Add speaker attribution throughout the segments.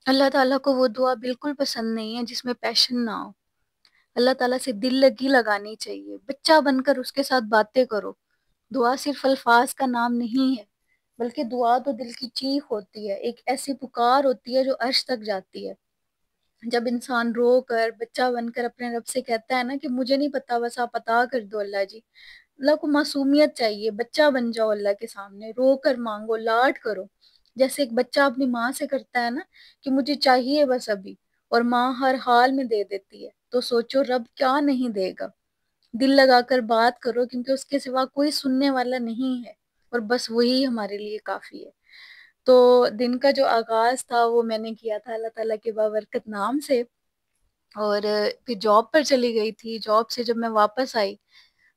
Speaker 1: अल्लाह ताला को वो दुआ बिल्कुल पसंद नहीं है जिसमें पैशन ना हो। अल्लाह ताला से दिल लगी लगानी चाहिए। बच्चा बनकर उसके साथ बातें करो। दुआ सिर्फ अल्फाज का नाम नहीं है, बल्कि दुआ तो दिल की चीख होती है, एक ऐसी पुकार होती है जो अर्श तक जाती है। जब इंसान रो कर बच्चा बनकर अपने रब से कहता है ना कि मुझे नहीं पता, बस आप अता कर दो अल्लाह जी। अल्लाह को मासूमियत चाहिए, बच्चा बन जाओ अल्लाह के सामने, रो कर मांगो, लाड करो। जैसे एक बच्चा अपनी माँ से करता है ना कि मुझे चाहिए बस अभी, और माँ हर हाल में दे देती है, तो सोचो रब क्या नहीं देगा। दिल लगाकर बात करो, क्योंकि उसके सिवा कोई सुनने वाला नहीं है, और बस वही हमारे लिए काफी है। तो दिन का जो आगाज था वो मैंने किया था अल्लाह ताला के बाबरकत नाम से। और फिर जॉब पर चली गई थी। जॉब से जब मैं वापस आई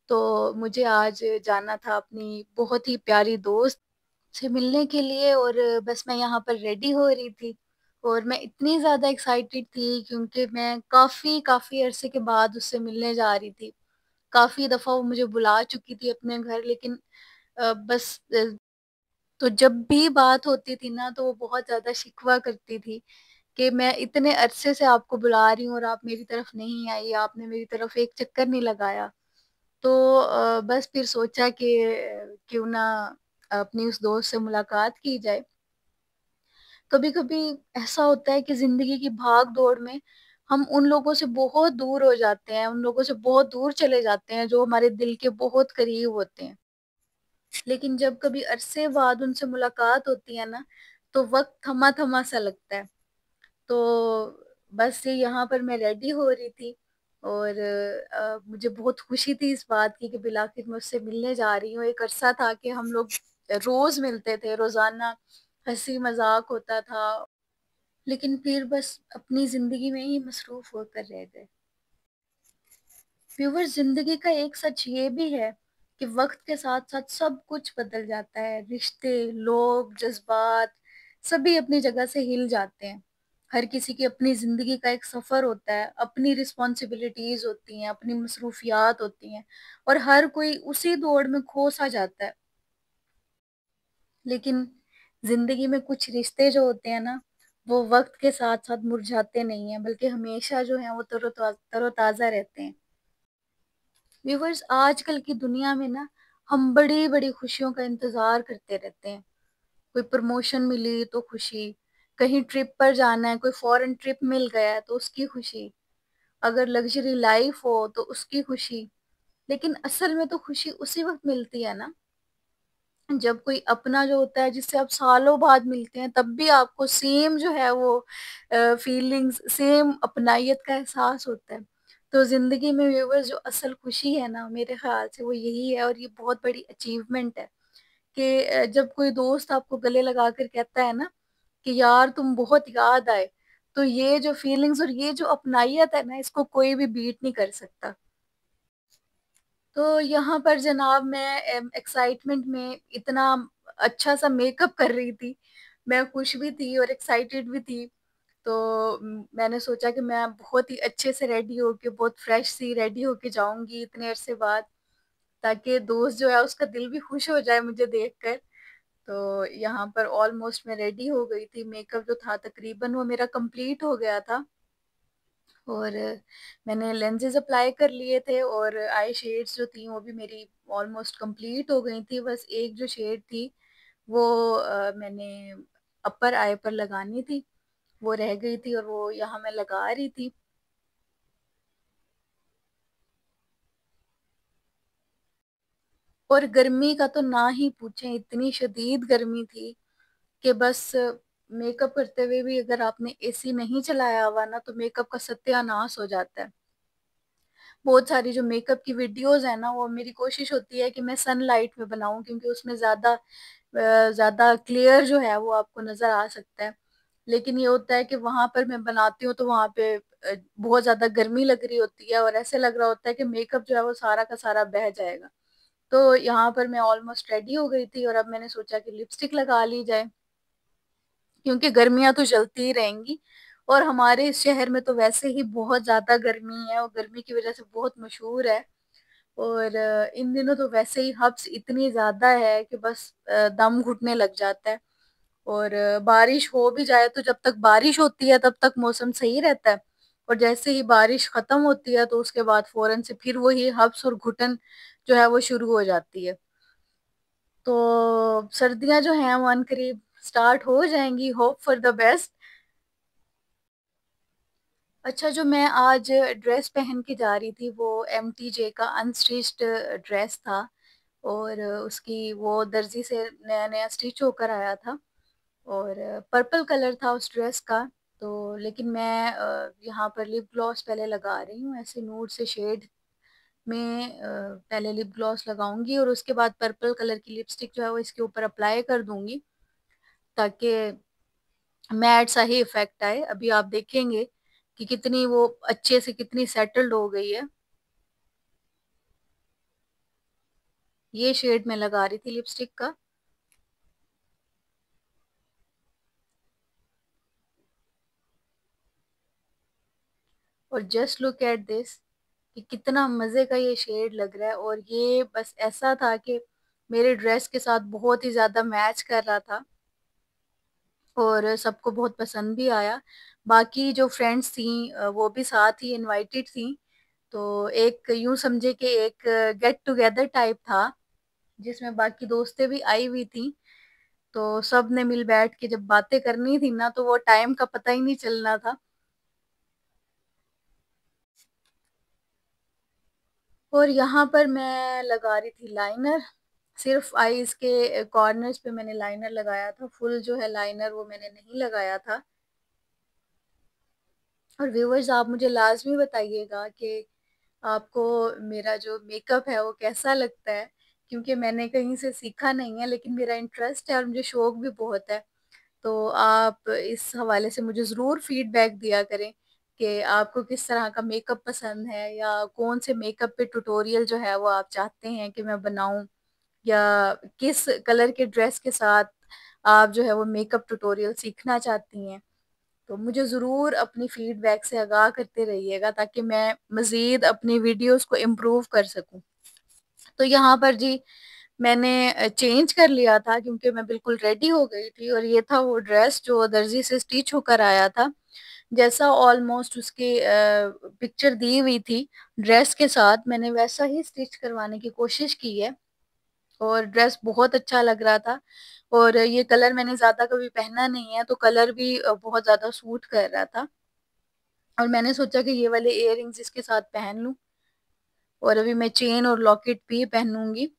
Speaker 1: तो मुझे आज जाना था अपनी बहुत ही प्यारी दोस्त से मिलने के लिए, और बस मैं यहाँ पर रेडी हो रही थी। और मैं इतनी ज़्यादा एक्साइटेड थी क्योंकि मैं काफ़ी काफ़ी अरसे के बाद उससे मिलने जा रही थी। काफ़ी दफ़ा वो मुझे बुला चुकी थी अपने घर, लेकिन बस तो जब भी बात होती थी ना तो वो बहुत ज़्यादा शिकवा करती थी कि मैं इतने अरसे से आपको बुला रही हूँ और आप मेरी तरफ नहीं आई, आपने मेरी तरफ एक चक्कर नहीं लगाया। तो बस फिर सोचा कि क्यों ना अपनी उस दोस्त से मुलाकात की जाए। कभी कभी ऐसा होता है कि जिंदगी की भाग दौड़ में हम उन लोगों से बहुत दूर हो जाते हैं, उन लोगों से बहुत दूर चले जाते हैं जो हमारे दिल के बहुत करीब होते हैं। लेकिन जब कभी अरसे बाद उनसे मुलाकात होती है ना तो वक्त थमा थमा सा लगता है। तो बस ये यहाँ पर मैं रेडी हो रही थी, और मुझे बहुत खुशी थी इस बात की कि बिलाखिर मैं उससे मिलने जा रही हूँ। एक अरसा था कि हम लोग रोज मिलते थे, रोजाना हंसी मजाक होता था, लेकिन फिर बस अपनी जिंदगी में ही मसरूफ होकर रह गए। व्यूवर, जिंदगी का एक सच ये भी है कि वक्त के साथ साथ सब कुछ बदल जाता है। रिश्ते, लोग, जज्बात सभी अपनी जगह से हिल जाते हैं। हर किसी की अपनी जिंदगी का एक सफर होता है, अपनी रिस्पॉन्सिबिलिटीज होती हैं, अपनी मसरूफियात होती हैं, और हर कोई उसी दौड़ में खो सा जाता है। लेकिन जिंदगी में कुछ रिश्ते जो होते हैं ना, वो वक्त के साथ साथ मुरझाते नहीं हैं, बल्कि हमेशा जो है वो तरोताजा रहते हैं। व्यूवर्स, आजकल की दुनिया में ना हम बड़ी बड़ी खुशियों का इंतजार करते रहते हैं। कोई प्रमोशन मिली तो खुशी, कहीं ट्रिप पर जाना है, कोई फॉरेन ट्रिप मिल गया है तो उसकी खुशी, अगर लग्जरी लाइफ हो तो उसकी खुशी। लेकिन असल में तो खुशी उसी वक्त मिलती है ना जब कोई अपना जो होता है जिससे आप सालों बाद मिलते हैं, तब भी आपको सेम जो है वो फीलिंग्स, सेम अपनाइयत का एहसास होता है। तो जिंदगी में व्यूवर्स जो असल खुशी है ना, मेरे ख्याल से वो यही है, और ये बहुत बड़ी अचीवमेंट है कि जब कोई दोस्त आपको गले लगा कर कहता है ना कि यार तुम बहुत याद आए, तो ये जो फीलिंग्स और ये जो अपनाइयत है ना, इसको कोई भी बीट नहीं कर सकता। तो यहाँ पर जनाब मैं एक्साइटमेंट में इतना अच्छा सा मेकअप कर रही थी। मैं खुश भी थी और एक्साइटेड भी थी। तो मैंने सोचा कि मैं बहुत ही अच्छे से रेडी होके, बहुत फ्रेश सी रेडी होके जाऊंगी इतने अरसे बाद, ताकि दोस्त जो है उसका दिल भी खुश हो जाए मुझे देखकर। तो यहाँ पर ऑलमोस्ट मैं रेडी हो गई थी। मेकअप जो था तकरीबन वो मेरा कंप्लीट हो गया था, और मैंने लेंसेज अप्लाई कर लिए थे, और आई शेड्स जो थी वो भी मेरी ऑलमोस्ट कंप्लीट हो गई थी। बस एक जो शेड थी वो मैंने अपर आई पर लगानी थी, वो रह गई थी, और वो यहाँ मैं लगा रही थी। और गर्मी का तो ना ही पूछें, इतनी शदीद गर्मी थी कि बस मेकअप करते हुए भी अगर आपने एसी नहीं चलाया हुआ ना तो मेकअप का सत्यानाश हो जाता है। बहुत सारी जो मेकअप की वीडियोस है ना, वो मेरी कोशिश होती है कि मैं सनलाइट में बनाऊं, क्योंकि उसमें ज्यादा क्लियर जो है वो आपको नजर आ सकता है। लेकिन ये होता है कि वहां पर मैं बनाती हूँ तो वहां पे बहुत ज्यादा गर्मी लग रही होती है, और ऐसे लग रहा होता है कि मेकअप जो है वो सारा का सारा बह जाएगा। तो यहाँ पर मैं ऑलमोस्ट रेडी हो गई थी, और अब मैंने सोचा कि लिपस्टिक लगा ली जाए, क्योंकि गर्मियां तो चलती ही रहेंगी। और हमारे इस शहर में तो वैसे ही बहुत ज्यादा गर्मी है, और गर्मी की वजह से बहुत मशहूर है। और इन दिनों तो वैसे ही हब्स इतनी ज्यादा है कि बस दम घुटने लग जाता है। और बारिश हो भी जाए तो जब तक बारिश होती है तब तक मौसम सही रहता है, और जैसे ही बारिश खत्म होती है तो उसके बाद फौरन से फिर वही हब्स और घुटन जो है वो शुरू हो जाती है। तो सर्दियां जो हैं वो अनकरीब स्टार्ट हो जाएंगी, होप फॉर द बेस्ट। अच्छा, जो मैं आज ड्रेस पहन के जा रही थी वो MTJ का अनस्टिच्ड ड्रेस था, और उसकी वो दर्जी से नया नया स्टिच होकर आया था, और पर्पल कलर था उस ड्रेस का। तो लेकिन मैं यहाँ पर लिप ग्लॉस पहले लगा रही हूँ, ऐसे नूड से शेड में पहले लिप ग्लॉस लगाऊंगी और उसके बाद पर्पल कलर की लिपस्टिक जो है वो इसके ऊपर अप्लाई कर दूंगी, ताकि मैट सा ही इफेक्ट आए। अभी आप देखेंगे कि कितनी वो अच्छे से कितनी सेटल्ड हो गई है। ये शेड मैं लगा रही थी लिपस्टिक का। और जस्ट लुक एट दिस, कि कितना मजे का ये शेड लग रहा है, और ये बस ऐसा था कि मेरे ड्रेस के साथ बहुत ही ज्यादा मैच कर रहा था और सबको बहुत पसंद भी आया। बाकी जो फ्रेंड्स थी वो भी साथ ही इनवाइटेड थी, तो एक यूं समझे कि एक गेट टुगेदर टाइप था जिसमें बाकी दोस्तें भी आई हुई थी। तो सब ने मिल बैठ के जब बातें करनी थी ना तो वो टाइम का पता ही नहीं चलना था। और यहाँ पर मैं लगा रही थी लाइनर, सिर्फ आईज के कॉर्नर्स पे मैंने लाइनर लगाया था, फुल जो है लाइनर वो मैंने नहीं लगाया था। और व्यूवर्स, आप मुझे लाजमी बताइएगा कि आपको मेरा जो मेकअप है वो कैसा लगता है, क्योंकि मैंने कहीं से सीखा नहीं है, लेकिन मेरा इंटरेस्ट है और मुझे शौक भी बहुत है। तो आप इस हवाले से मुझे ज़रूर फीडबैक दिया करें कि आपको किस तरह का मेकअप पसंद है, या कौन से मेकअप पे ट्यूटोरियल जो है वो आप चाहते हैं कि मैं बनाऊं, या किस कलर के ड्रेस के साथ आप जो है वो मेकअप ट्यूटोरियल सीखना चाहती हैं। तो मुझे ज़रूर अपनी फीडबैक से आगाह करते रहिएगा ताकि मैं मज़ीद अपनी वीडियोस को इम्प्रूव कर सकूं। तो यहाँ पर जी मैंने चेंज कर लिया था क्योंकि मैं बिल्कुल रेडी हो गई थी, और ये था वो ड्रेस जो दर्जी से स्टिच होकर आया था, जैसा ऑलमोस्ट उसकी पिक्चर दी हुई थी ड्रेस के साथ मैंने वैसा ही स्टिच करवाने की कोशिश की है। और ड्रेस बहुत अच्छा लग रहा था, और ये कलर मैंने ज्यादा कभी पहना नहीं है तो कलर भी बहुत ज्यादा सूट कर रहा था, और मैंने सोचा कि ये वाले इयररिंग्स इसके साथ पहन लूं। और अभी मैं चेन और लॉकेट भी पहनूंगी।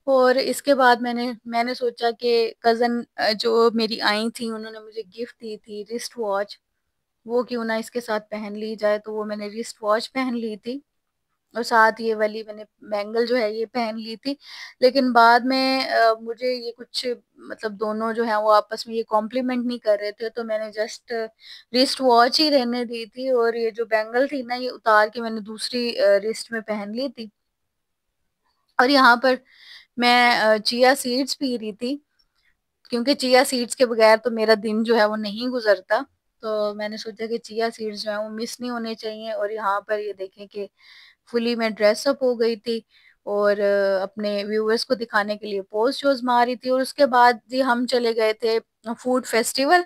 Speaker 1: और इसके बाद मैंने सोचा कि कजन जो मेरी आई थी उन्होंने मुझे गिफ्ट दी थी रिस्ट वॉच, वो क्यों ना इसके साथ पहन ली जाए, तो वो मैंने रिस्ट वॉच पहन ली थी। और साथ ये वाली मैंने बैंगल जो है ये पहन ली थी। लेकिन बाद में मुझे ये कुछ मतलब दोनों जो है वो आपस में ये कॉम्प्लीमेंट नहीं कर रहे थे, तो मैंने जस्ट रिस्ट वॉच ही रहने दी थी, और ये जो बैंगल थी ना ये उतार के मैंने दूसरी रिस्ट में पहन ली थी। और यहाँ पर मैं चिया सीड्स पी रही थी, क्योंकि चिया सीड्स के बगैर तो मेरा दिन जो है वो नहीं गुजरता। तो मैंने सोचा कि चिया सीड्स जो है वो मिस नहीं होने चाहिए। और यहाँ पर ये देखें कि फुली मैं ड्रेसअप हो गई थी, और अपने व्यूअर्स को दिखाने के लिए पोज शोज मार रही थी। और उसके बाद जी हम चले गए थे फूड फेस्टिवल।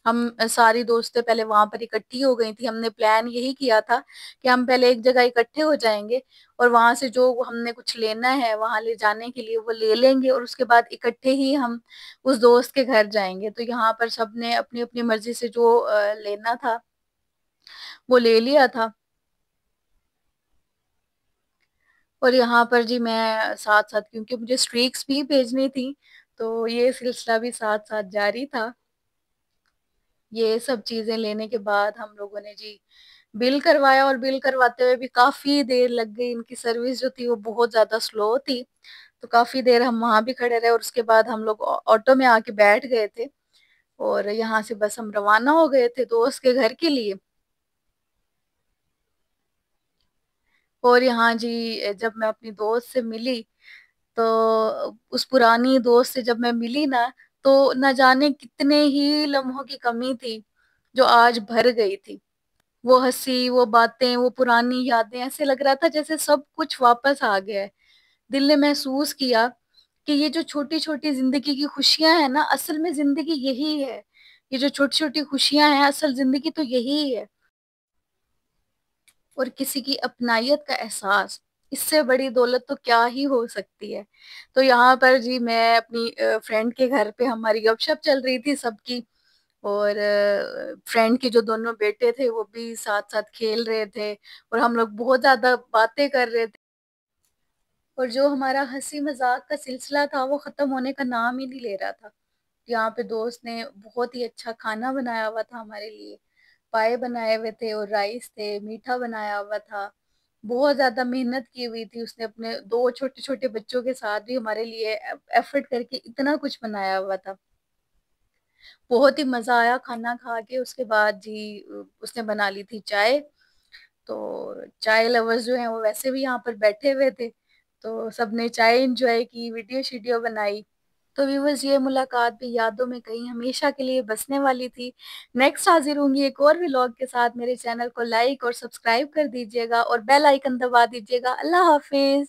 Speaker 1: हम सारी दोस्तें पहले वहां पर इकट्ठी हो गई थी, हमने प्लान यही किया था कि हम पहले एक जगह इकट्ठे हो जाएंगे, और वहां से जो हमने कुछ लेना है वहां ले जाने के लिए वो ले लेंगे, और उसके बाद इकट्ठे ही हम उस दोस्त के घर जाएंगे। तो यहाँ पर सबने अपनी अपनी मर्जी से जो लेना था वो ले लिया था। और यहाँ पर जी मैं साथ साथ, क्योंकि मुझे स्ट्रीक्स भी भेजनी थी, तो ये सिलसिला भी साथ साथ जारी था। ये सब चीजें लेने के बाद हम लोगों ने जी बिल करवाया, और बिल करवाते हुए भी काफी देर लग गई, इनकी सर्विस जो थी वो बहुत ज्यादा स्लो थी। तो काफी देर हम वहां भी खड़े रहे, और उसके बाद हम लोग ऑटो में आके बैठ गए थे, और यहाँ से बस हम रवाना हो गए थे दोस्त के घर के लिए। और यहाँ जी जब मैं अपनी दोस्त से मिली, तो उस पुरानी दोस्त से जब मैं मिली ना, तो न जाने कितने ही लम्हों की कमी थी जो आज भर गई थी। वो हंसी, वो बातें, वो पुरानी यादें, ऐसे लग रहा था जैसे सब कुछ वापस आ गया है। दिल ने महसूस किया कि ये जो छोटी-छोटी ज़िंदगी की खुशियाँ हैं ना, असल में ज़िंदगी यही है। ये जो छोटी-छोटी खुशियाँ हैं, असल ज़िंदगी तो यही है। और किसी की अपनायत का एहसास, इससे बड़ी दौलत तो क्या ही हो सकती है। तो यहाँ पर जी मैं अपनी फ्रेंड के घर पे, हमारी गपशप चल रही थी सबकी, और फ्रेंड के जो दोनों बेटे थे वो भी साथ-साथ खेल रहे थे और हम लोग बहुत ज़्यादा बातें कर रहे थे। और जो हमारा हँसी-मज़ाक का सिलसिला था वो ख़त्म होने का नाम ही नहीं ले रहा था। यहाँ पे दोस्त ने बहुत ही अच्छा खाना बनाया हुआ था हमारे लिए। पाए बनाए हुए थे और राइस थे, मीठा बनाया हुआ था। बहुत ज़्यादा मेहनत की हुई थी उसने, अपने 2 छोटे-छोटे बच्चों के साथ भी हमारे लिए एफ़र्ट करके इतना कुछ बनाया हुआ था। बहुत ही मज़ा आया खाना खा के। उसके बाद जी उसने बना ली थी चाय। तो चाय लवर्स जो हैं वो वैसे भी यहाँ पर बैठे हुए थे। तो सबने चाय एन्जॉय की, वीडियो-शीडियो बनाई। तो व्यूअर्स, ये मुलाकात भी यादों में कहीं हमेशा के लिए बसने वाली थी। नेक्स्ट हाज़िर होंगी एक और व्लॉग के साथ। मेरे चैनल को लाइक और सब्सक्राइब कर दीजिएगा और बेल आइकन दबा दीजिएगा। अल्लाह हाफ़िज़।